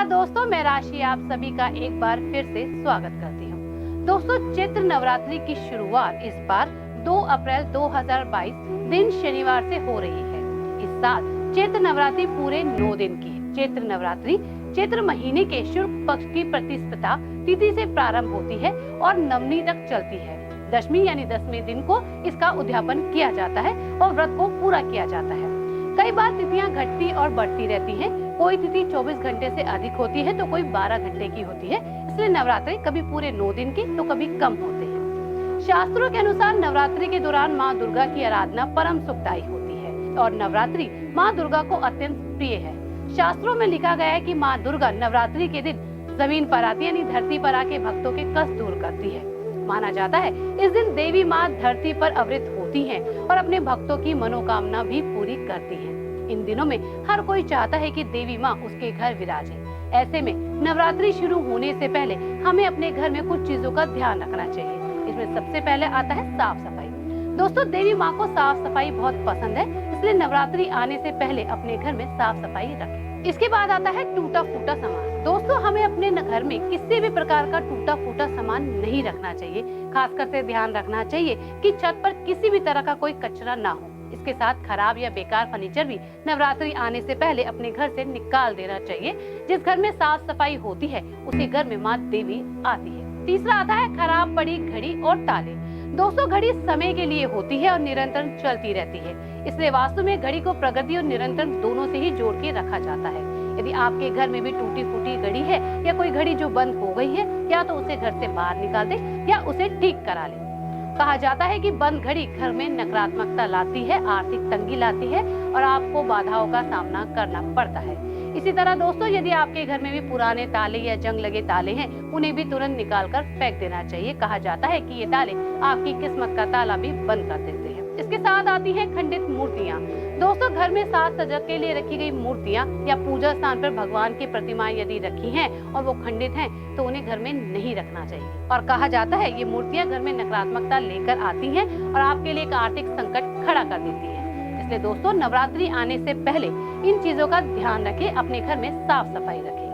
नमस्कार दोस्तों, मैं राशि आप सभी का एक बार फिर से स्वागत करती हूँ। दोस्तों, चैत्र नवरात्रि की शुरुआत इस बार 2 अप्रैल 2022 दिन शनिवार से हो रही है। इस साल चैत्र नवरात्रि पूरे 9 दिन की है। चैत्र नवरात्रि चैत्र महीने के शुक्ल पक्ष की प्रतिपदा तिथि से प्रारंभ होती है और नवमी तक चलती है। दशमी यानी 10वें दिन को इसका उद्यापन किया जाता है और व्रत को पूरा किया जाता है। कई बार तिथियां घटती और बढ़ती रहती हैं। कोई तिथि 24 घंटे से अधिक होती है तो कोई 12 घंटे की होती है। इसलिए नवरात्रि कभी पूरे 9 दिन की तो कभी कम होते हैं। शास्त्रों के अनुसार नवरात्रि के दौरान माँ दुर्गा की आराधना परम सुखदायी होती है और नवरात्रि माँ दुर्गा को अत्यंत प्रिय है। शास्त्रों में लिखा गया है कि माँ दुर्गा नवरात्रि के दिन जमीन पर आती यानी धरती पर आके भक्तों के कष्ट दूर करती है। माना जाता है इस दिन देवी माँ धरती पर अवतरित होती हैं और अपने भक्तों की मनोकामना भी पूरी करती हैं। इन दिनों में हर कोई चाहता है कि देवी माँ उसके घर विराजे। ऐसे में नवरात्रि शुरू होने से पहले हमें अपने घर में कुछ चीजों का ध्यान रखना चाहिए। इसमें सबसे पहले आता है साफ सफाई। दोस्तों, देवी माँ को साफ सफाई बहुत पसंद है, इसलिए नवरात्रि आने से पहले अपने घर में साफ सफाई रखें। इसके बाद आता है टूटा फूटा सामान। दोस्तों, हमें अपने घर में किसी भी प्रकार का टूटा फूटा सामान नहीं रखना चाहिए। खासकर से ध्यान रखना चाहिए कि छत पर किसी भी तरह का कोई कचरा ना हो। इसके साथ खराब या बेकार फर्नीचर भी नवरात्रि आने से पहले अपने घर से निकाल देना चाहिए। जिस घर में साफ सफाई होती है उसी घर में माँ देवी आती है। तीसरा आता है खराब पड़ी घड़ी और ताले। दोस्तों, घड़ी समय के लिए होती है और निरंतर चलती रहती है, इसलिए वास्तु में घड़ी को प्रगति और निरंतर दोनों से ही जोड़ के रखा जाता है। यदि आपके घर में भी टूटी फूटी घड़ी है या कोई घड़ी जो बंद हो गई है, या तो उसे घर से बाहर निकाल दे या उसे ठीक करा ले। कहा जाता है कि बंद घड़ी घर में नकारात्मकता लाती है, आर्थिक तंगी लाती है और आपको बाधाओं का सामना करना पड़ता है। इसी तरह दोस्तों, यदि आपके घर में भी पुराने ताले या जंग लगे ताले हैं, उन्हें भी तुरंत निकालकर फेंक देना चाहिए। कहा जाता है कि ये ताले आपकी किस्मत का ताला भी बंद कर देते हैं। इसके साथ आती है खंडित मूर्तियाँ। दोस्तों, घर में साज सज्जा के लिए रखी गई मूर्तियाँ या पूजा स्थान पर भगवान की प्रतिमाएं यदि रखी हैं और वो खंडित हैं तो उन्हें घर में नहीं रखना चाहिए। और कहा जाता है ये मूर्तियाँ घर में नकारात्मकता लेकर आती हैं और आपके लिए एक आर्थिक संकट खड़ा कर देती है। इसलिए दोस्तों, नवरात्रि आने से पहले इन चीजों का ध्यान रखें, अपने घर में साफ सफाई रखें।